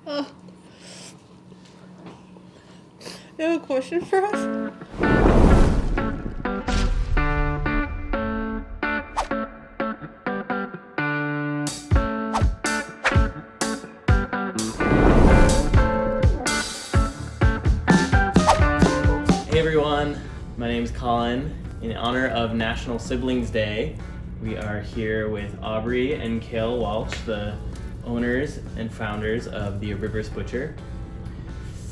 You have a question for us? Hey everyone, my name is Colin. In honor of National Siblings Day, we are here with Aubry and Kale Walch, the owners and founders of the Herbivorous Butcher.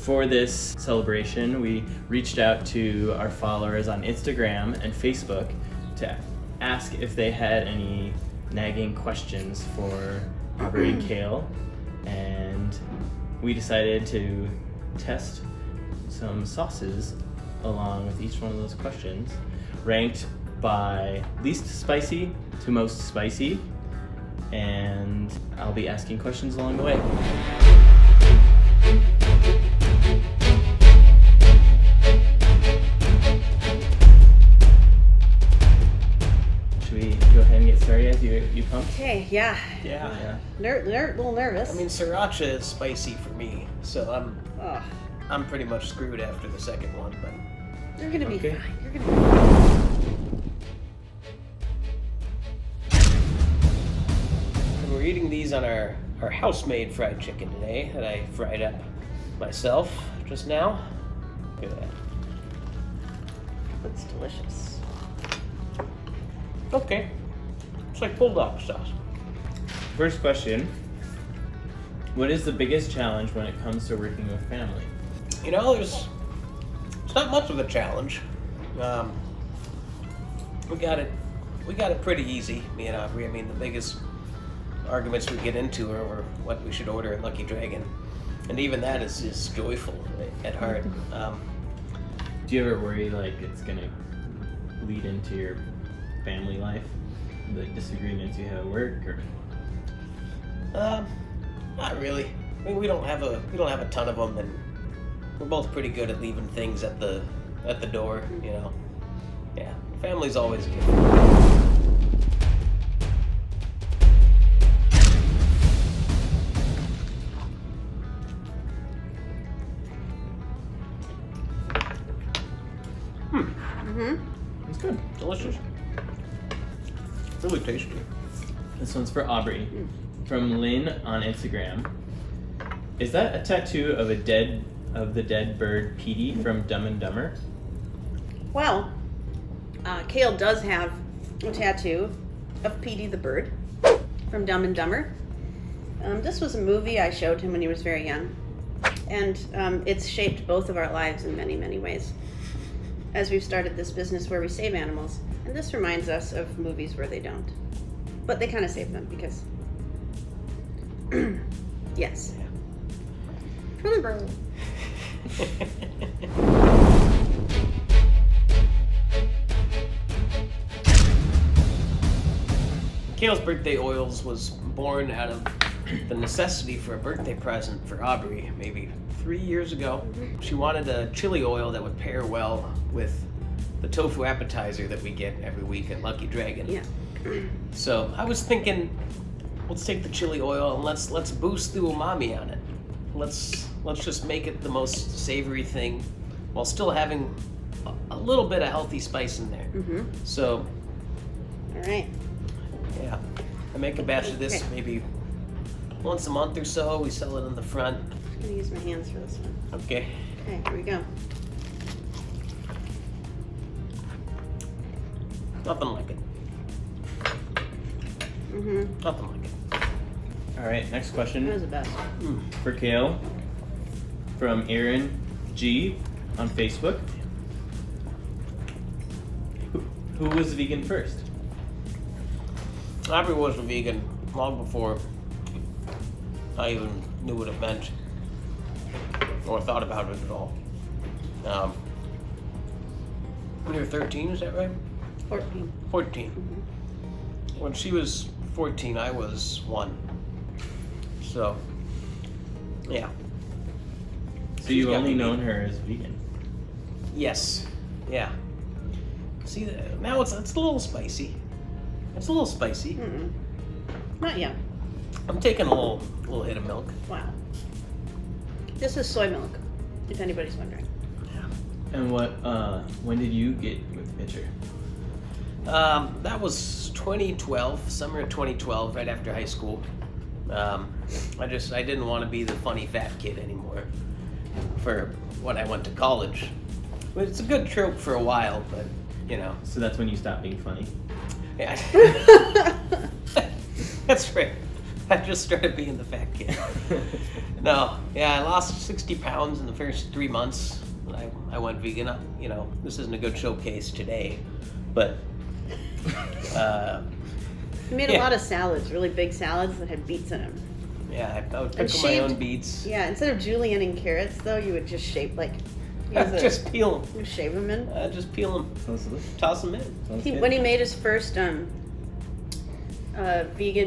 For this celebration, we reached out to our followers on Instagram and Facebook to ask if they had any nagging questions for Aubry and Kale, and we decided to test some sauces along with each one of those questions, ranked by least spicy to most spicy, and I'll be asking questions along the way. Should we go ahead and get started? You pumped? Okay, yeah. Yeah. A little nervous. I mean, sriracha is spicy for me, so Ugh. I'm pretty much screwed after the second one, but You're gonna be Okay. fine. You're gonna be fine. and we're eating these on our house-made fried chicken today that I fried up myself just now. Look at that. It's delicious. Okay. It's like bulldog sauce. First question. What is the biggest challenge when it comes to working with family? You know, it's not much of a challenge. We got it pretty easy, me and Aubry. I mean, the biggest arguments we get into are over what we should order at Lucky Dragon, and even that is joyful at heart. Do you ever worry like it's gonna lead into your family life, the disagreements you have at work, or? Not really. I mean, we don't have a ton of them, and we're both pretty good at leaving things at the door. You know, yeah. Family's always good. It's good. Delicious. Really tasty. This one's for Aubry. From Lynn on Instagram. Is that a tattoo of the dead bird Petey from Dumb and Dumber? Well, Kale does have a tattoo of Petey the bird from Dumb and Dumber. This was a movie I showed him when he was very young, and it's shaped both of our lives in many, many ways as we've started this business where we save animals. And this reminds us of movies where they don't, but they kind of save them because yes. For the bird. Kale's birthday oils was born out of the necessity for a birthday present for Aubry maybe 3 years ago. She wanted a chili oil that would pair well with the tofu appetizer that we get every week at Lucky Dragon. Yeah. So I was thinking, let's take the chili oil and let's boost the umami on it. Let's just make it the most savory thing while still having a little bit of healthy spice in there. So All right. yeah, I make a batch of this Okay. maybe once a month or so. We sell it on the front. I'm gonna use my hands for this one. Okay. Okay, here we go. Nothing like it. Nothing like it. All right, next That question was the best. for Kale. From Aaron G on Facebook. Who was vegan first? Aubry was a vegan long before I even knew what it meant or thought about it at all. When you were 13, is that right? 14. 14. When she was 14, I was 1. So, yeah. So She's you've got only me known beat. her as vegan. Yes. Yeah. See, now it's a little spicy. It's a little spicy. Not yet. I'm taking a little hit of milk. Wow. This is soy milk, if anybody's wondering. And when did you get with the pitcher? That was 2012, summer of 2012, right after high school. I didn't want to be the funny fat kid anymore for when I went to college. But it's a good trope for a while, but you know. So that's when you stopped being funny? Yeah. That's right. I just started being the fat kid. No, yeah, I lost 60 pounds in the first 3 months. I went vegan. You know, this isn't a good showcase today, but You made a lot of salads, really big salads that had beets in them. Yeah, I would pickle my own beets. Yeah, instead of julienning carrots, though, you would just shape Just peel them. You shave them in. Just peel them. Sounds delicious. Toss them in. When he made his first vegan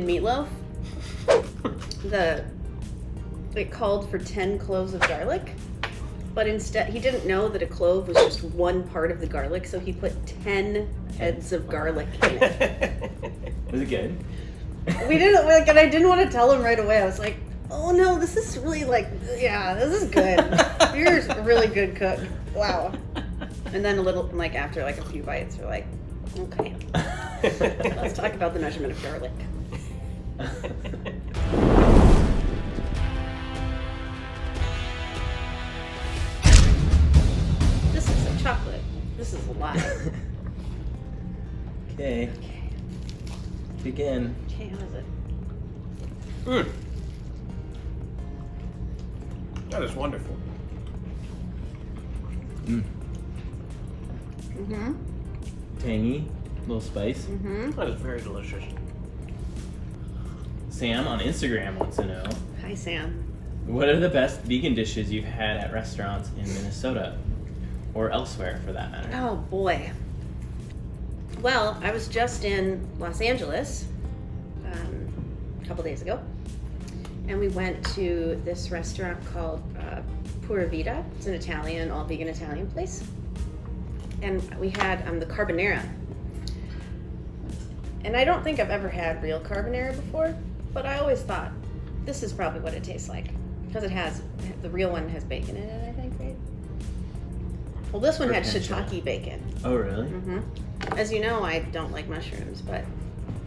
meatloaf, it called for 10 cloves of garlic, but instead he didn't know that a clove was just one part of the garlic, so he put 10 heads of garlic in it. Was it good? We didn't like, and I didn't want to tell him right away. I was like, "Oh no, this is really this is good. You're a really good cook. Wow." And then after a few bites, we're like, "Okay, let's talk about the measurement of garlic." This is a chocolate. This is a lot. Okay. Begin. Okay, how is it? That is wonderful. Tangy, little spice. That is very delicious. Sam on Instagram wants to know, Hi, Sam. what are the best vegan dishes you've had at restaurants in Minnesota? Or elsewhere, for that matter. Oh boy. Well, I was just in Los Angeles a couple days ago, and we went to this restaurant called Pura Vida. It's an all vegan Italian place, and we had the carbonara. And I don't think I've ever had real carbonara before, but I always thought this is probably what it tastes like, because the real one has bacon in it, I think, right? Well, this one had shiitake bacon. Oh, really? As you know, I don't like mushrooms, but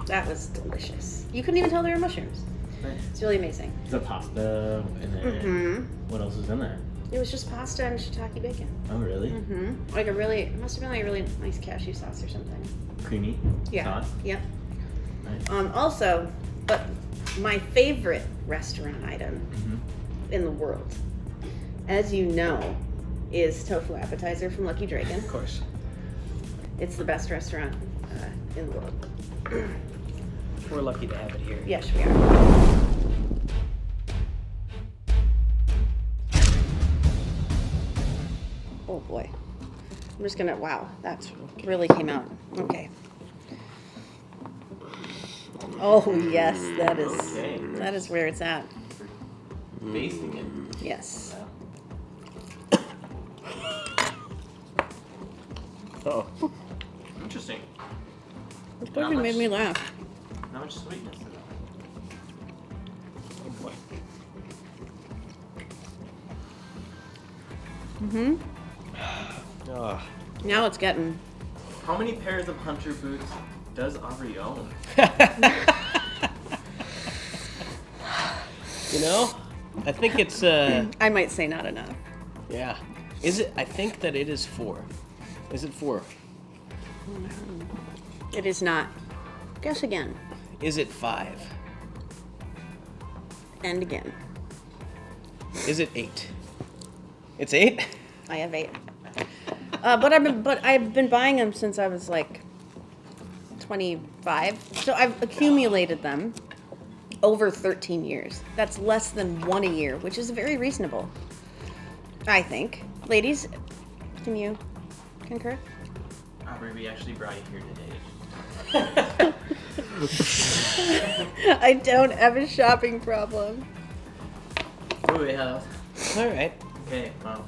that was delicious. You couldn't even tell they were mushrooms. Nice. It's really amazing. The pasta, and then what else was in there? It was just pasta and shiitake bacon. Oh, really? It must have been like a really nice cashew sauce or something. Creamy sauce? Yep. Nice. Also, but my favorite restaurant item in the world, as you know, is tofu appetizer from Lucky Dragon. Of course. It's the best restaurant in the world. We're lucky to have it here. Yes, we are. Oh boy. I'm just gonna, wow, that's really came out. Okay. Oh yes, that is where it's at. Basting it. Yes. Oh. Interesting. It's good. You made me laugh. Not much sweetness in it. Oh boy. Oh. Now it's getting. How many pairs of hunter boots does Aubry own? You know, I think it's I might say not enough. yeah. Is it? I think that it is 4. Is it 4? It is not. Guess again. Is it 5? And again. Is it 8? It's 8? I have 8. But I've been buying them since I was like 25. So I've accumulated them over 13 years. That's less than 1 a year, which is very reasonable, I think. Ladies, can you concur? Aubry, we actually brought you here today. I don't have a shopping problem. Ooh, we have. All right. Okay, well.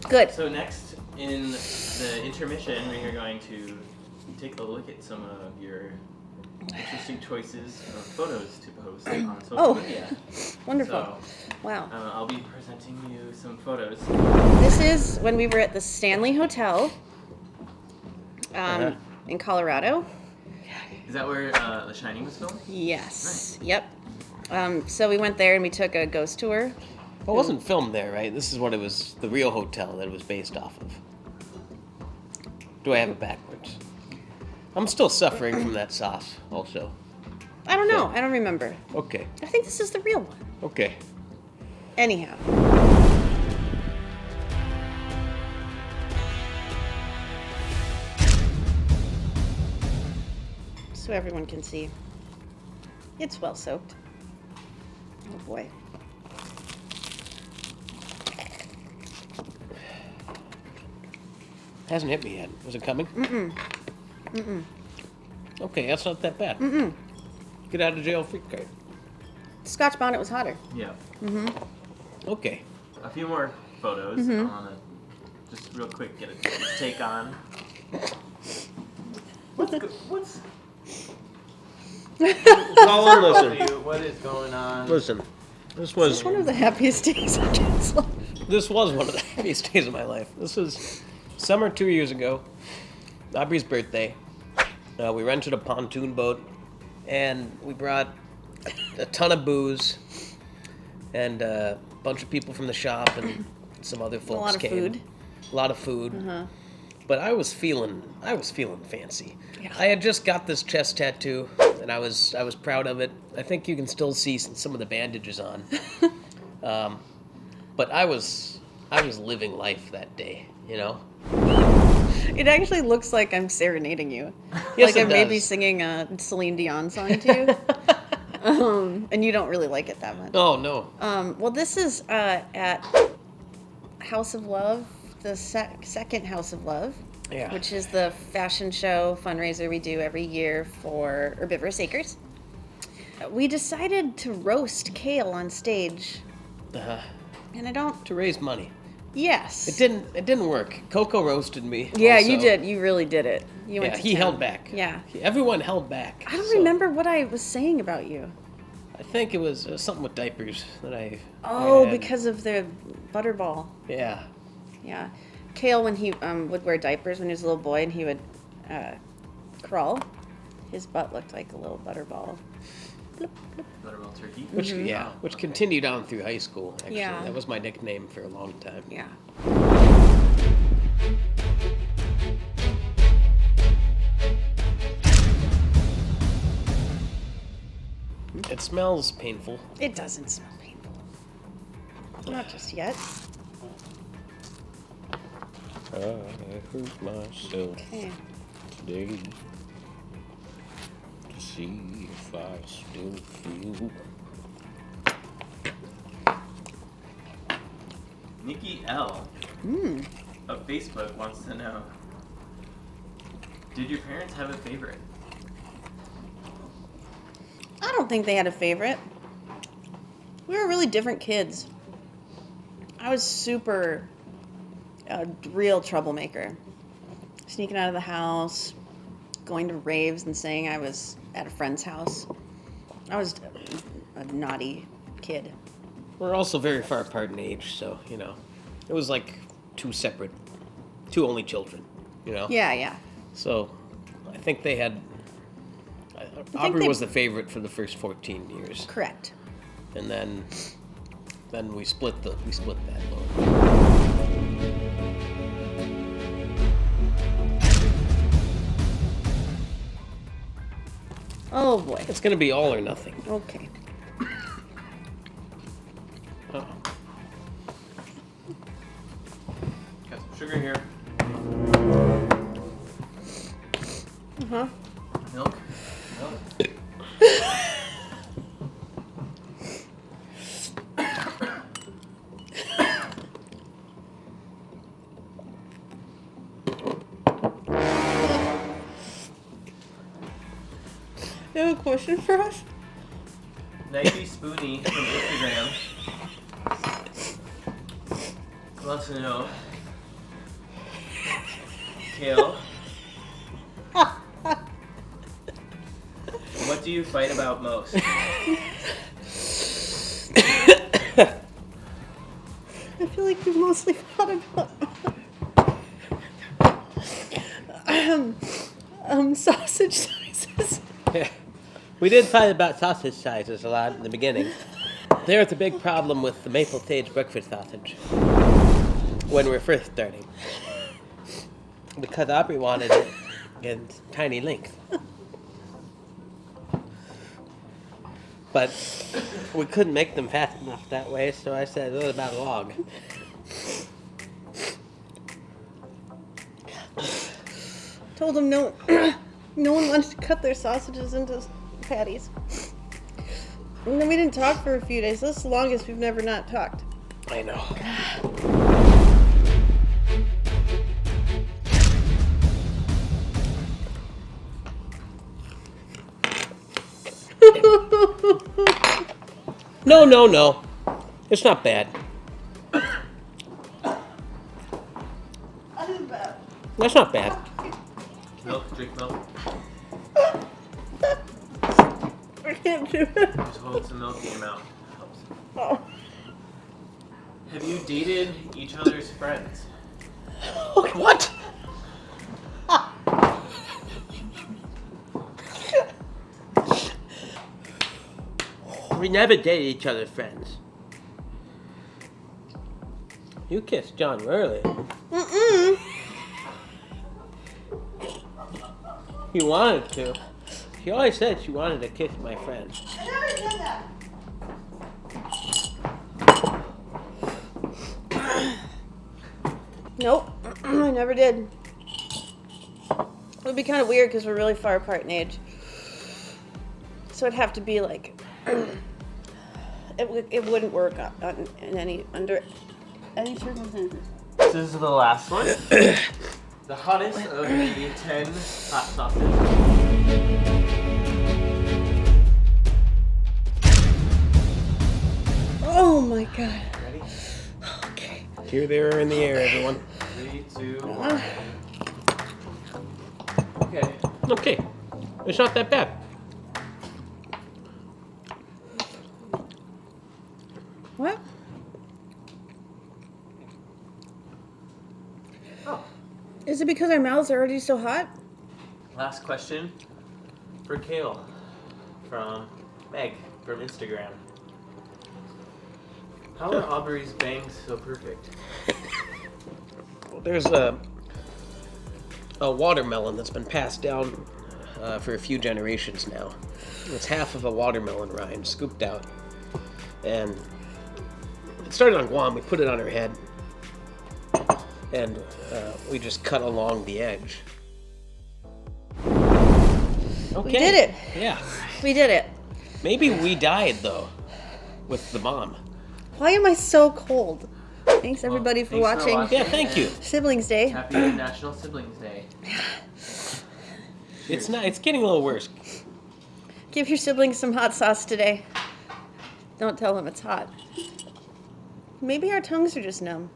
Good. So next in the intermission, we are going to take a look at some of your interesting choices of photos to post on social Oh. media. Wonderful. So, Wow. I'll be presenting you some photos. This is when we were at the Stanley Hotel Uh-huh. in Colorado. Is that where The Shining was filmed? Yes. Yep. So we went there and we took a ghost tour. Well, it wasn't filmed there, right? This is what it was, the real hotel that it was based off of. Do I have it backwards? I'm still suffering from that sauce, also. I don't know. I don't remember. Okay, I think this is the real one. okay. Anyhow. So everyone can see. It's well soaked. Oh boy. Hasn't hit me yet. Was it coming? Okay, that's not that bad. Get out of jail free card. Scotch bonnet was hotter. Yeah. Okay. A few more photos. I want to just real quick get a take on. What's Colin, listen. What is going on? Listen. This It's was one of the happiest days of Jen's life. this was one of the happiest days of my life. This was summer 2 years ago. Aubry's birthday. We rented a pontoon boat, and we brought a ton of booze, and a bunch of people from the shop, and some other folks lot of came. food. A lot of food. But I was feeling fancy. Yeah. I had just got this chest tattoo, and I was proud of it. I think you can still see some of the bandages on. But I was living life that day, you know. It actually looks like I'm serenading you. Yes, like it I may be does. singing a Celine Dion song to you. And you don't really like it that much. Oh no. Well, this is at House of Love, the second House of Love, Yeah. which is the fashion show fundraiser we do every year for Herbivorous Acres. We decided to roast kale on stage, and I don't. To raise money. Yes. It didn't work. Coco roasted me. Yeah, also. you did. You really did it. You went Yeah, to he town. held back. Yeah. Everyone held back. I don't so remember what I was saying about you. I think it was something with diapers that I. Oh, had. because of the butterball. Yeah. Yeah. Kale, when he would wear diapers when he was a little boy and he would crawl, his butt looked like a little butterball. Butterball turkey. Which continued on through high school. Actually, Yeah. that was my nickname for a long time. Yeah. It smells painful. It doesn't smell painful. Not just yet. I hurt myself Okay. today to see if I still feel. Nikki L. of Facebook wants to know: did your parents have a favorite? I don't think they had a favorite. We were really different kids. I was super a real troublemaker. Sneaking out of the house, going to raves and saying I was at a friend's house. I was a naughty kid. We're also very far apart in age, so, you know, it was like two only children, you know? Yeah, yeah. So, I think they had. think Aubry they- was the favorite for the first 14 years, Correct. and then we split that load. Oh boy. It's gonna be all or nothing. Okay. Oh. Got some sugar here. Uh-huh. Milk. You have a question for us? Nike Spoonie from Instagram wants to know, Kale, do you fight about most? I feel like we've mostly fought about sausage sizes. We did fight about sausage sizes a lot in the beginning. There was a big problem with the maple sage breakfast sausage when we were first starting. Because Aubry wanted it in tiny lengths. But we couldn't make them fast enough that way, so I said, what about a log? Told them no one wanted to cut their sausages into patties. And then we didn't talk for a few days. That's the longest we've never not talked. I know. No. It's not bad. That's not bad. Milk, drink milk. I can't do it. Just hold some milk in your mouth. Helps. Oh. Have you dated each other's friends? What? We never dated each other's friends. You kissed John early. Mm-mm. You wanted to. She always said she wanted to kiss my friend. I never did that. Nope. I never did. It would be kind of weird because we're really far apart in age. So it'd have to be like... It wouldn't work under any circumstances. This is the last one. The hottest of the 10 hot sauces. Oh my god. Ready? Okay. Here, there, in the air, everyone. 3, 2, 1. Okay. Okay. It's not that bad. What? Oh. Is it because our mouths are already so hot? Last question for Kale from Meg from Instagram. How are Aubry's bangs so perfect? There's a watermelon that's been passed down for a few generations now. It's half of a watermelon rind scooped out. And it started on Guam. We put it on her head. And we just cut along the edge. Okay. We did it. Yeah. We did it. Maybe we died, though, with the bomb. Why am I so cold? Thanks everybody for Thanks for watching Yeah, thank you. Siblings Day. Happy National Siblings Day. It's getting a little worse. Give your siblings some hot sauce today. Don't tell them it's hot. Maybe our tongues are just numb.